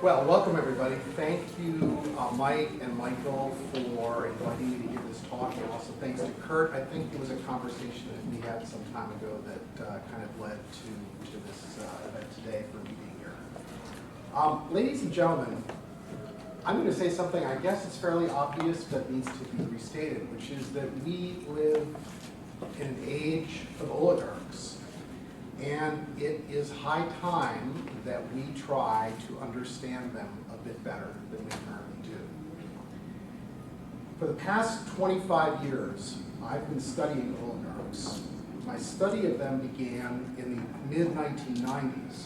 Well, welcome everybody. Thank you, Mike and Michael, for inviting me to give this talk, and also thanks to Kurt. I think it was a conversation that we had some time ago that kind of led to this event today for me being here. Ladies and gentlemen, I'm going to say something I guess is fairly obvious but needs to be restated, which is that we live in an age of oligarchs. And it is high time that we try to understand them a bit better than we currently do. For the past 25 years, I've been studying oligarchs. My study of them began in the mid-1990s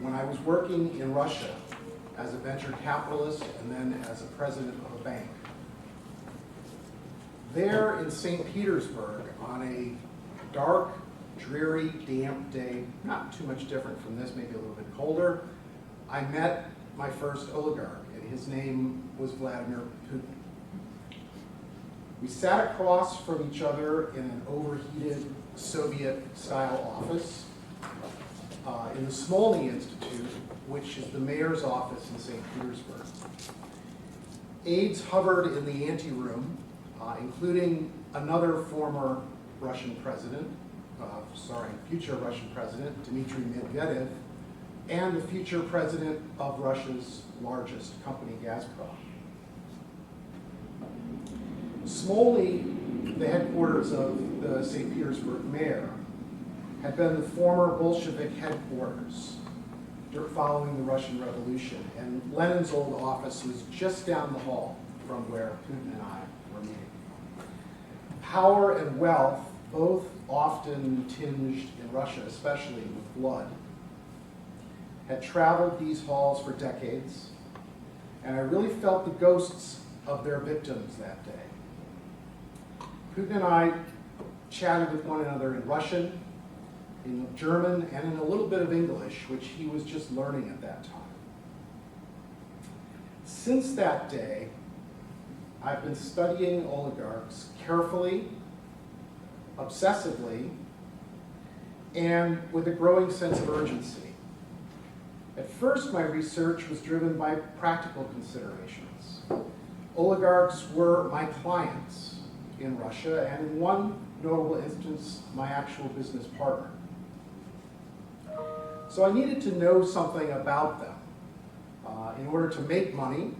when I was working in Russia as a venture capitalist and then as a president of a bank. There in St. Petersburg, on a dark, dreary, damp day, not too much different from this, maybe a little bit colder, I met my first oligarch, and his name was Vladimir Putin. We sat across from each other in an overheated Soviet-style office in the Smolny Institute, which is the mayor's office in St. Petersburg. Aides hovered in the anteroom, including another former Russian president, future Russian president, Dmitry Medvedev, and the future president of Russia's largest company, Gazprom. Smolny, the headquarters of the St. Petersburg mayor, had been the former Bolshevik headquarters following the Russian Revolution, and Lenin's old office was just down the hall from where Putin and I were meeting. Power and wealth, both often tinged in Russia, especially with blood, had traveled these halls for decades, and I really felt the ghosts of their victims that day. Putin and I chatted with one another in Russian, in German, and in a little bit of English, which he was just learning at that time. Since that day, I've been studying oligarchs carefully, obsessively, and with a growing sense of urgency. At first, my research was driven by practical considerations. Oligarchs were my clients in Russia, and in one notable instance, my actual business partner. So I needed to know something about them in order to make money,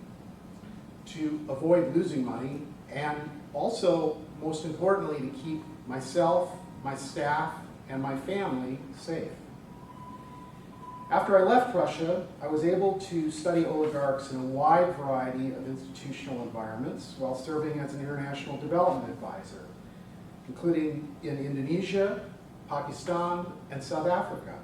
to avoid losing money, and also, most importantly, to keep myself, my staff, and my family safe. After I left Russia, I was able to study oligarchs in a wide variety of institutional environments while serving as an international development advisor, including in Indonesia, Pakistan, and South Africa.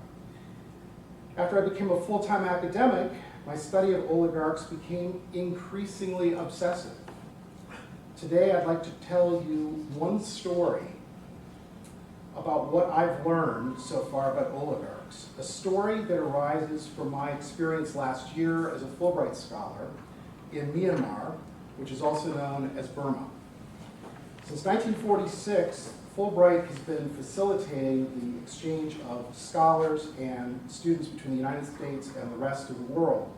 After I became a full-time academic, my study of oligarchs became increasingly obsessive. Today, I'd like to tell you one story about what I've learned so far about oligarchs, a story that arises from my experience last year as a Fulbright scholar in Myanmar, which is also known as Burma. Since 1946, Fulbright has been facilitating the exchange of scholars and students between the United States and the rest of the world.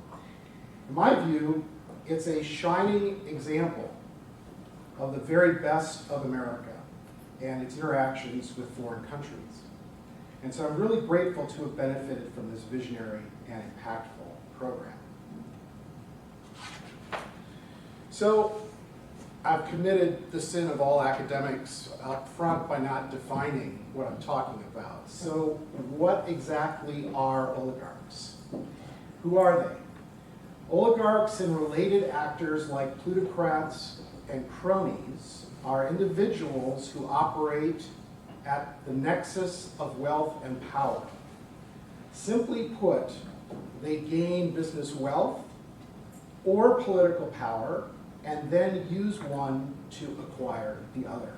In my view, it's a shining example of the very best of America and its interactions with foreign countries. And so I'm really grateful to have benefited from this visionary and impactful program. So I've committed the sin of all academics up front by not defining what I'm talking about. So what exactly are oligarchs? Who are they? Oligarchs and related actors like plutocrats and cronies are individuals who operate at the nexus of wealth and power. Simply put, they gain business wealth or political power and then use one to acquire the other.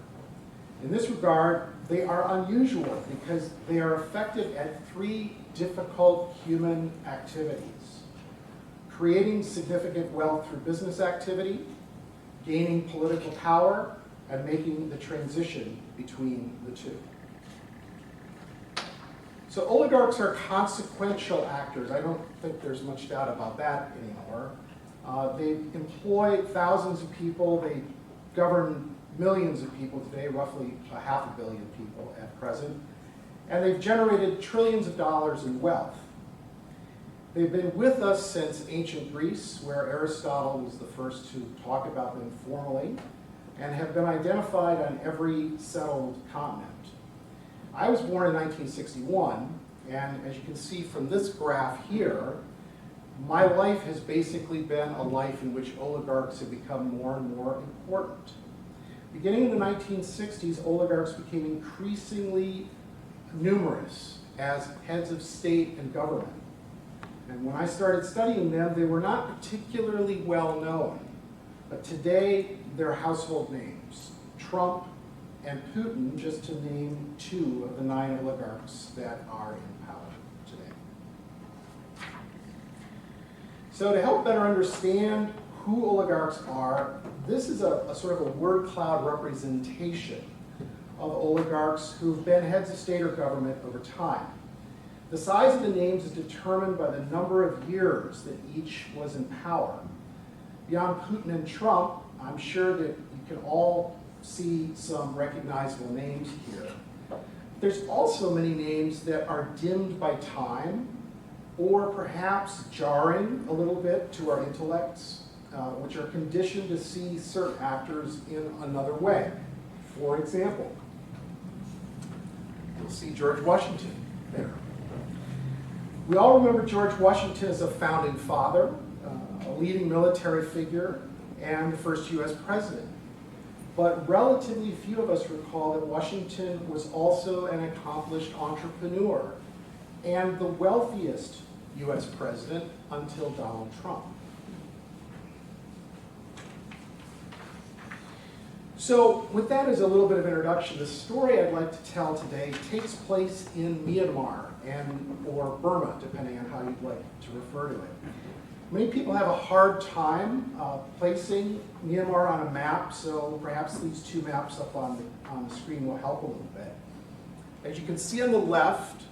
In this regard, they are unusual because they are effective at three difficult human activities: creating significant wealth through business activity, gaining political power, and making the transition between the two. So oligarchs are consequential actors. I don't think there's much doubt about that anymore. They employ thousands of people. They govern millions of people today, roughly 500 million people at present. And they've generated trillions of dollars in wealth. They've been with us since ancient Greece, where Aristotle was the first to talk about them formally, and have been identified on every settled continent. I was born in 1961, and as you can see from this graph here, my life has basically been a life in which oligarchs have become more and more important. Beginning in the 1960s, oligarchs became increasingly numerous as heads of state and government. And when I started studying them, they were not particularly well known. But today, they're household names. Trump and Putin, just to name 2 of the 9 oligarchs that are in power today. So to help better understand who oligarchs are, this is a sort of a word cloud representation of oligarchs who've been heads of state or government over time. The size of the names is determined by the number of years that each was in power. Beyond Putin and Trump, I'm sure that you can all see some recognizable names here. There's also many names that are dimmed by time, or perhaps jarring a little bit to our intellects, which are conditioned to see certain actors in another way. For example, you'll see George Washington there. We all remember George Washington as a founding father, a leading military figure, and the first US president. But relatively few of us recall that Washington was also an accomplished entrepreneur and the wealthiest US president until Donald Trump. So with that as a little bit of introduction, the story I'd like to tell today takes place in Myanmar or Burma, depending on how you'd like to refer to it. Many people have a hard time placing Myanmar on a map, so perhaps these 2 maps up on the screen will help a little bit. As you can see on the left,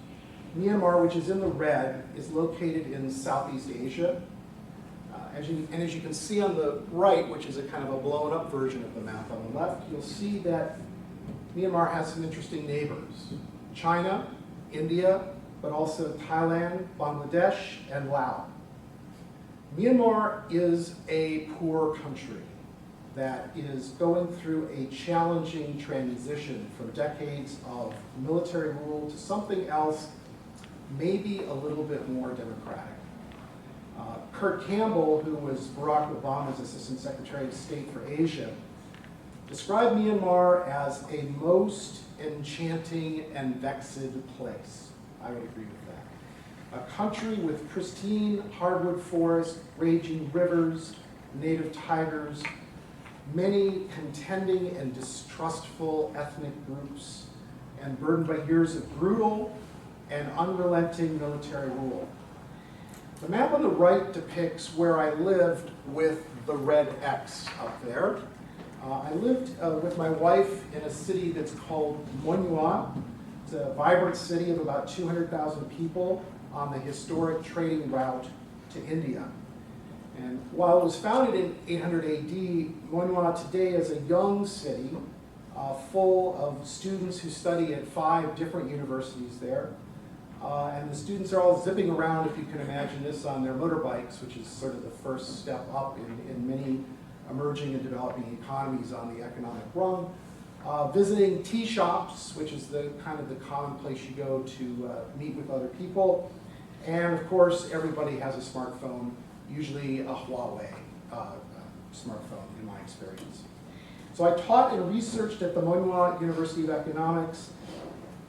Myanmar, which is in the red, is located in Southeast Asia. As you can see on the right, which is a kind of a blown up version of the map on the left, you'll see that Myanmar has some interesting neighbors. China, India, but also Thailand, Bangladesh, and Laos. Myanmar is a poor country that is going through a challenging transition from decades of military rule to something else, maybe a little bit more democratic. Kurt Campbell, who was Barack Obama's Assistant Secretary of State for Asia, described Myanmar as a most enchanting and vexed place. I would agree with that. A country with pristine hardwood forests, raging rivers, native tigers, many contending and distrustful ethnic groups, and burdened by years of brutal and unrelenting military rule. The map on the right depicts where I lived with the red X up there. I lived with my wife in a city that's called Myanmar. It's a vibrant city of about 200,000 people on the historic trading route to India. And while it was founded in 800 AD, Myanmar today is a young city full of students who study at 5 different universities there. And the students are all zipping around, if you can imagine this, on their motorbikes, which is sort of the first step up in many emerging and developing economies on the economic rung. Visiting tea shops, which is the kind of the common place you go to meet with other people. And of course, everybody has a smartphone, usually a Huawei smartphone in my experience. So I taught and researched at the Myanmar University of Economics.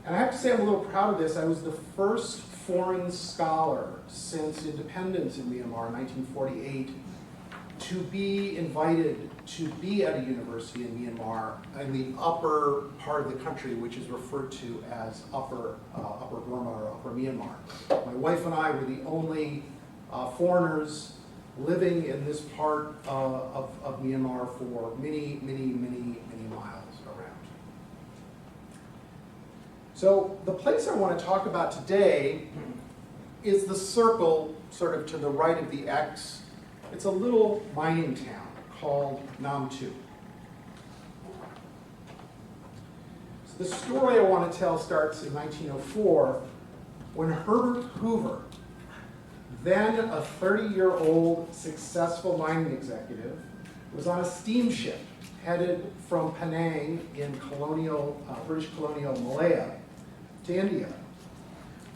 And I have to say I'm a little proud of this. I was the first foreign scholar since independence in Myanmar in 1948 to be invited to be at a university in Myanmar in the upper part of the country, which is referred to as Upper Burma or Upper Myanmar. My wife and I were the only foreigners living in this part of Myanmar for many miles around. So the place I want to talk about today is the circle sort of to the right of the X. It's a little mining town called Nam Tu. So the story I want to tell starts in 1904 when Herbert Hoover, then a 30-year-old successful mining executive, was on a steamship headed from Penang in British colonial Malaya to India.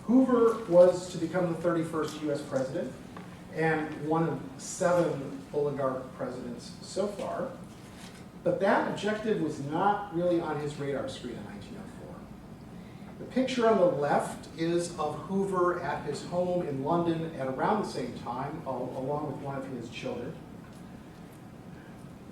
Hoover was to become the 31st US president and one of 7 oligarch presidents so far, but that objective was not really on his radar screen in 1904. The picture on the left is of Hoover at his home in London at around the same time, along with one of his children.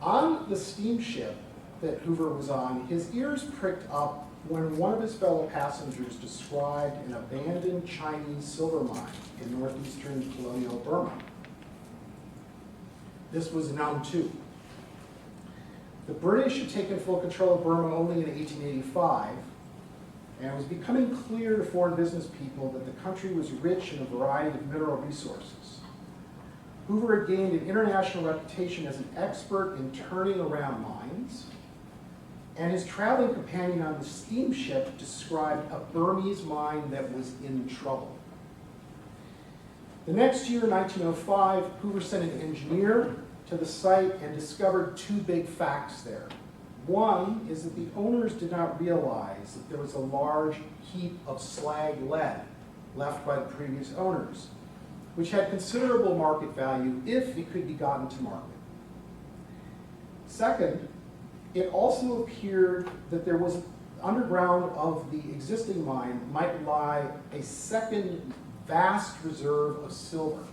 On the steamship that Hoover was on, his ears pricked up when one of his fellow passengers described an abandoned Chinese silver mine in northeastern colonial Burma. This was Nam Tu. The British had taken full control of Burma only in 1885, and it was becoming clear to foreign business people that the country was rich in a variety of mineral resources. Hoover had gained an international reputation as an expert in turning around mines, and his traveling companion on the steamship described a Burmese mine that was in trouble. The next year, 1905, Hoover sent an engineer to the site and discovered 2 big facts there. One is that the owners did not realize that there was a large heap of slag lead left by the previous owners, which had considerable market value if it could be gotten to market. Second, it also appeared that there was underground of the existing mine might lie a second vast reserve of silver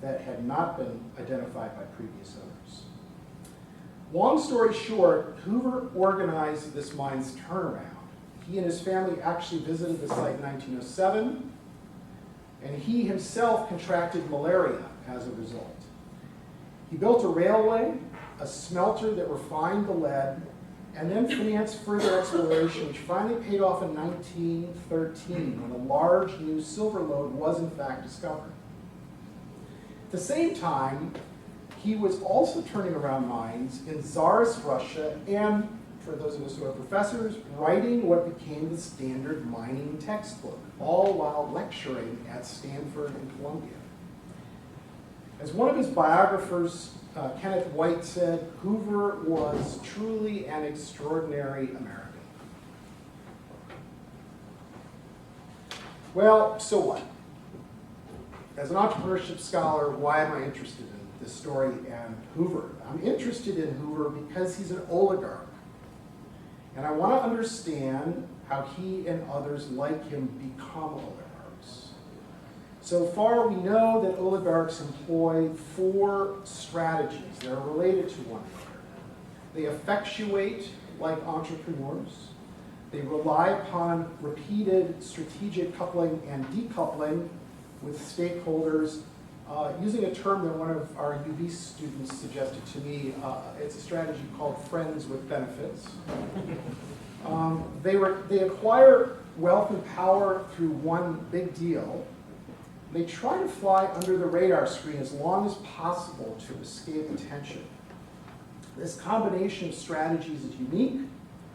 that had not been identified by previous owners. Long story short, Hoover organized this mine's turnaround. He and his family actually visited the site in 1907, and he himself contracted malaria as a result. He built a railway, a smelter that refined the lead, and then financed further exploration, which finally paid off in 1913 when a large new silver lode was in fact discovered. At the same time, he was also turning around mines in Tsarist Russia and, for those of us who are professors, writing what became the standard mining textbook, all while lecturing at Stanford and Columbia. As one of his biographers, Kenneth White, said, Hoover was truly an extraordinary American. Well, so what? As an entrepreneurship scholar, why am I interested in this story and Hoover? I'm interested in Hoover because he's an oligarch. And I want to understand how he and others like him become oligarchs. So far, we know that oligarchs employ 4 strategies that are related to one another. They effectuate like entrepreneurs. They rely upon repeated strategic coupling and decoupling with stakeholders. Using a term that one of our UB students suggested to me, it's a strategy called friends with benefits. They acquire wealth and power through one big deal. They try to fly under the radar screen as long as possible to escape attention. This combination of strategies is unique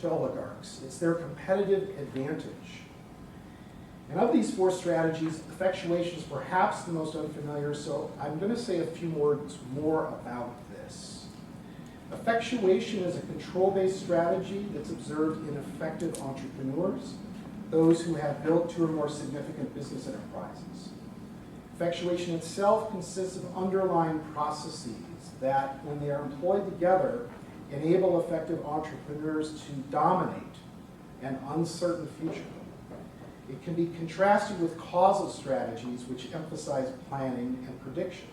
to oligarchs. It's their competitive advantage. And of these 4 strategies, effectuation is perhaps the most unfamiliar, so I'm going to say a few words more about this. Effectuation is a control-based strategy that's observed in effective entrepreneurs, those who have built 2 or more significant business enterprises. Effectuation itself consists of underlying processes that, when they are employed together, enable effective entrepreneurs to dominate an uncertain future. It can be contrasted with causal strategies which emphasize planning and prediction.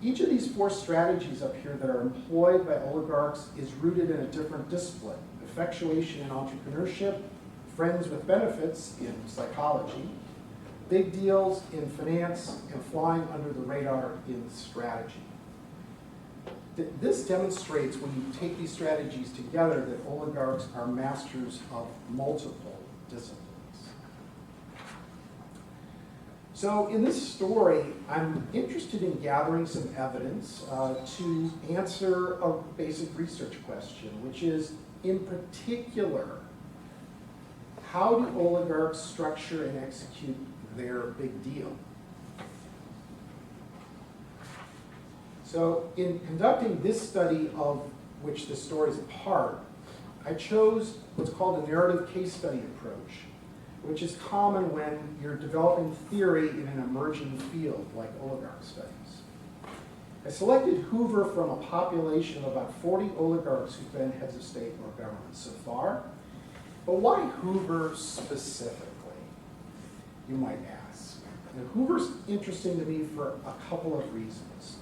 Each of these 4 strategies up here that are employed by oligarchs is rooted in a different discipline: effectuation in entrepreneurship, friends with benefits in psychology, big deals in finance, and flying under the radar in strategy. This demonstrates, when you take these strategies together, that oligarchs are masters of multiple disciplines. So in this story, I'm interested in gathering some evidence to answer a basic research question, which is, in particular, how do oligarchs structure and execute their big deal? So in conducting this study, of which this story is a part, I chose what's called a narrative case study approach, which is common when you're developing theory in an emerging field like oligarch studies. I selected Hoover from a population of about 40 oligarchs who've been heads of state or government so far. But why Hoover specifically, you might ask? Now, Hoover's interesting to me for a couple of reasons.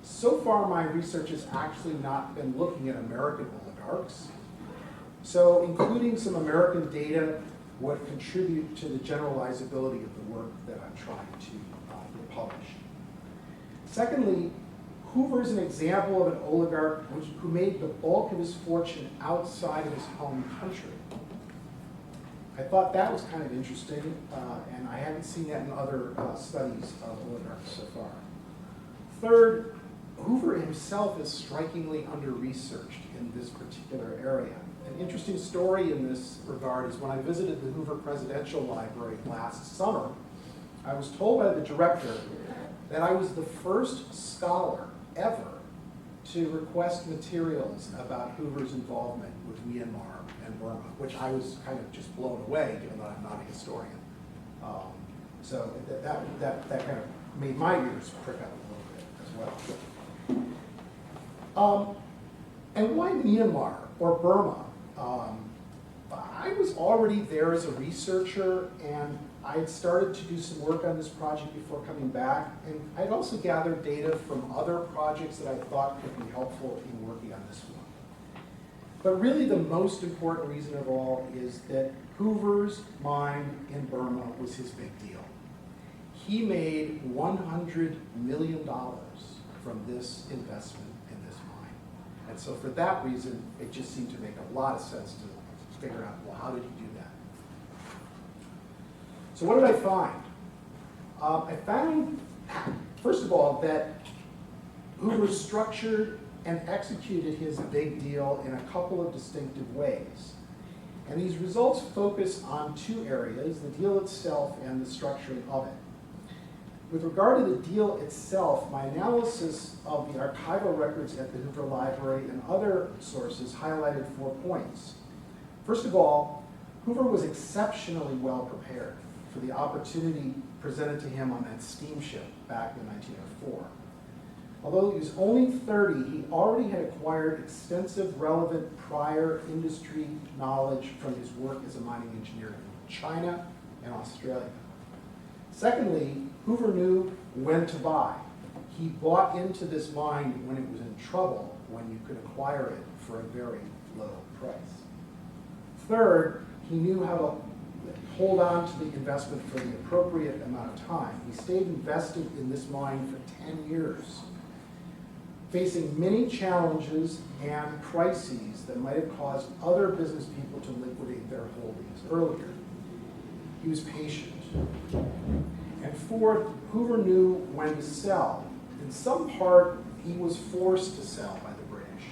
So far, my research has actually not been looking at American oligarchs. So including some American data would contribute to the generalizability of the work that I'm trying to publish. Secondly, Hoover is an example of an oligarch who made the bulk of his fortune outside of his home country. I thought that was kind of interesting, and I haven't seen that in other studies of oligarchs so far. Third, Hoover himself is strikingly under-researched in this particular area. An interesting story in this regard is when I visited the Hoover Presidential Library last summer, I was told by the director that I was the first scholar ever to request materials about Hoover's involvement with Myanmar and Burma, which I was kind of just blown away, given that I'm not a historian. So that kind of made my ears prick up a little bit as well. And why Myanmar or Burma? I was already there as a researcher, and I had started to do some work on this project before coming back, and I'd also gathered data from other projects that I thought could be helpful in working on this one. But really the most important reason of all is that Hoover's mine in Burma was his big deal. He made $100 million from this investment in this mine. And so for that reason, it just seemed to make a lot of sense to figure out, well, how did he do that? So what did I find? I found, first of all, that Hoover structured and executed his big deal in a couple of distinctive ways. And these results focus on two areas, the deal itself and the structuring of it. With regard to the deal itself, my analysis of the archival records at the Hoover Library and other sources highlighted 4 points. First of all, Hoover was exceptionally well prepared for the opportunity presented to him on that steamship back in 1904. Although he was only 30, he already had acquired extensive relevant prior industry knowledge from his work as a mining engineer in China and Australia. Secondly, Hoover knew when to buy. He bought into this mine when it was in trouble, when you could acquire it for a very low price. Third, he knew how to hold on to the investment for the appropriate amount of time. He stayed invested in this mine for 10 years, facing many challenges and crises that might have caused other business people to liquidate their holdings earlier. He was patient. And fourth, Hoover knew when to sell. In some part, he was forced to sell by the British,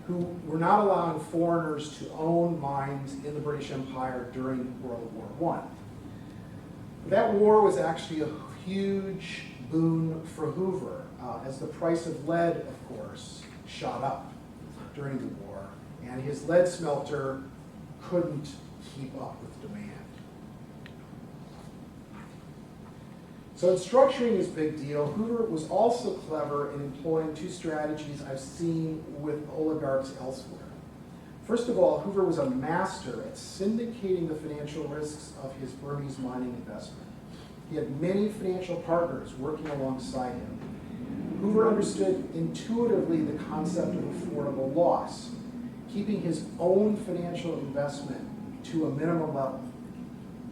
who were not allowing foreigners to own mines in the British Empire during World War I. That war was actually a huge boon for Hoover, as the price of lead, of course, shot up during the war, and his lead smelter couldn't keep up with demand. So in structuring his big deal, Hoover was also clever in employing two strategies I've seen with oligarchs elsewhere. First of all, Hoover was a master at syndicating the financial risks of his Burmese mining investment. He had many financial partners working alongside him. Hoover understood intuitively the concept of affordable loss, keeping his own financial investment to a minimum level.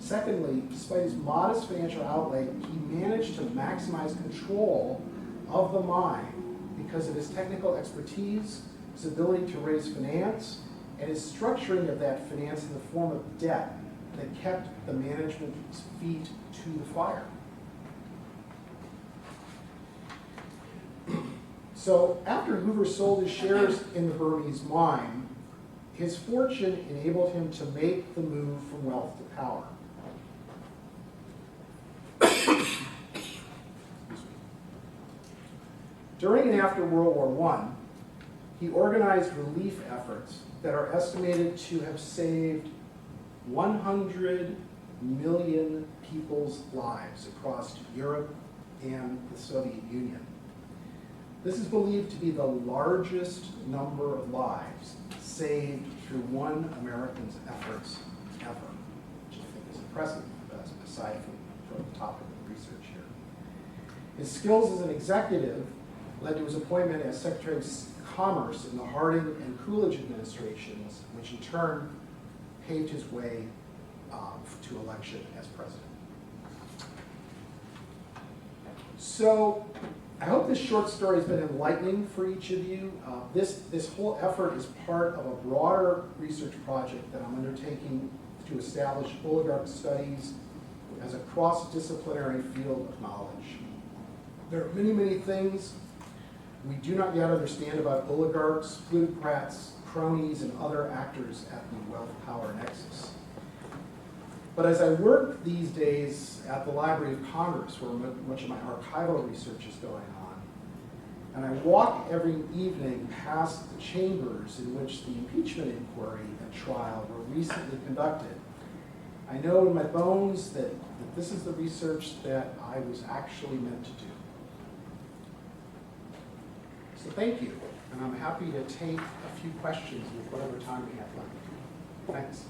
Secondly, despite his modest financial outlay, he managed to maximize control of the mine because of his technical expertise, his ability to raise finance, and his structuring of that finance in the form of debt that kept the management's feet to the fire. So after Hoover sold his shares in the Burmese mine, his fortune enabled him to make the move from wealth to power. During and after World War I, he organized relief efforts that are estimated to have saved 100 million people's lives across Europe and the Soviet Union. This is believed to be the largest number of lives saved through one American's efforts ever, which I think is impressive, aside from the topic of research here. His skills as an executive led to his appointment as Secretary of Commerce in the Harding and Coolidge administrations, which in turn paved his way to election as president. So I hope this short story has been enlightening for each of you. This whole effort is part of a broader research project that I'm undertaking to establish oligarch studies as a cross-disciplinary field of knowledge. There are many, many things we do not yet understand about oligarchs, plutocrats, cronies, and other actors at the wealth-power nexus. But as I work these days at the Library of Congress, where much of my archival research is going on, and I walk every evening past the chambers in which the impeachment inquiry and trial were recently conducted, I know in my bones that this is the research that I was actually meant to do. So thank you, and I'm happy to take a few questions with whatever time we have left. Thanks.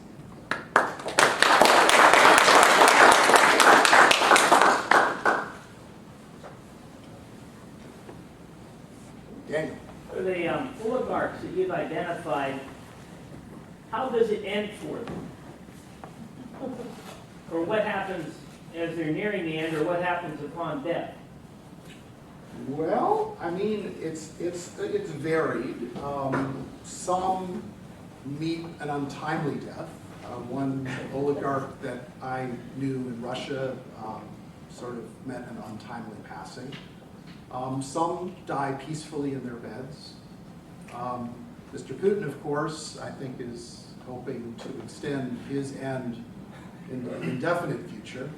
Daniel. For the oligarchs that you've identified, how does it end for them? Or what happens as they're nearing the end, or what happens upon death? Well, I mean, it's varied. Some meet an untimely death. One oligarch that I knew in Russia sort of met an untimely passing. Some die peacefully in their beds. Mr. Putin, of course, I think is hoping to extend his end in the indefinite future.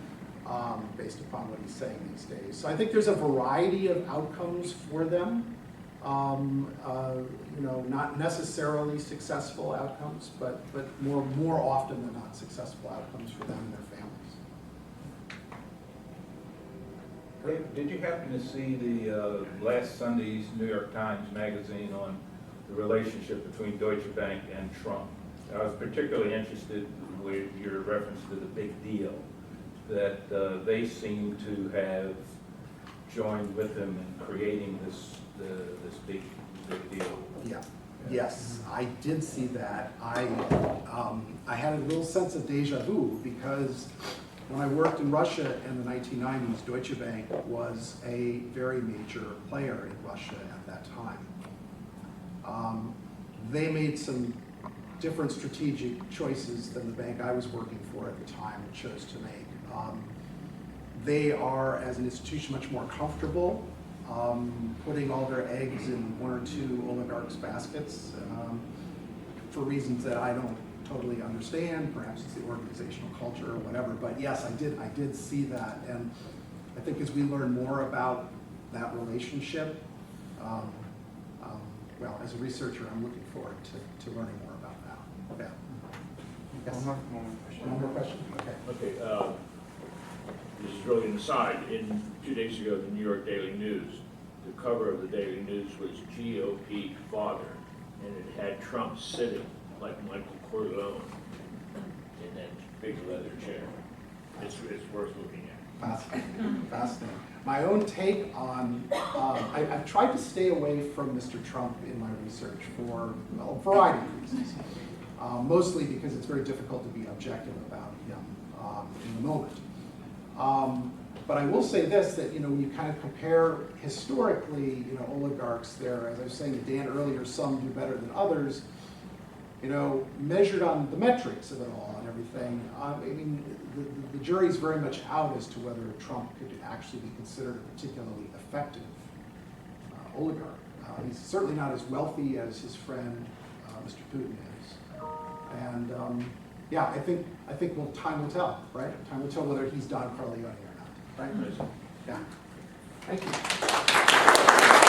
Based upon what he's saying these days. So I think there's a variety of outcomes for them. You know, not necessarily successful outcomes, but more often than not successful outcomes for them and their families. Did you happen to see the last Sunday's New York Times magazine on the relationship between Deutsche Bank and Trump? I was particularly interested with your reference to the big deal, that they seem to have joined with him in creating this big deal. Yeah. Yes, I did see that. I had a little sense of deja vu because when I worked in Russia in the 1990s, Deutsche Bank was a very major player in Russia at that time. They made some different strategic choices than the bank I was working for at the time chose to make. They are, as an institution, much more comfortable putting all their eggs in one or two oligarchs' baskets for reasons that I don't totally understand. Perhaps it's the organizational culture or whatever. But yes, I did see that, and I think as we learn more about that relationship, well, as a researcher, I'm looking forward to learning more about that. Okay. Yes. One more question. Okay. Okay. This is really an aside. 2 days ago, the New York Daily News, the cover of the Daily News was GOP father, and it had Trump sitting like Michael Corleone in that big leather chair. It's worth looking at. Fascinating. Fascinating. My own take on, I've tried to stay away from Mr. Trump in my research for a variety of reasons. Mostly because it's very difficult to be objective about him in the moment. But I will say this, that when you kind of compare historically, oligarchs there, as I was saying to Dan earlier, some do better than others. you know, measured on the metrics of it all and everything, I mean, the jury's very much out as to whether Trump could actually be considered a particularly effective oligarch. He's certainly not as wealthy as his friend, Mr. Putin is. And yeah, I think time will tell, right? Time will tell whether he's Don Corleone or not, right? Yeah. Thank you.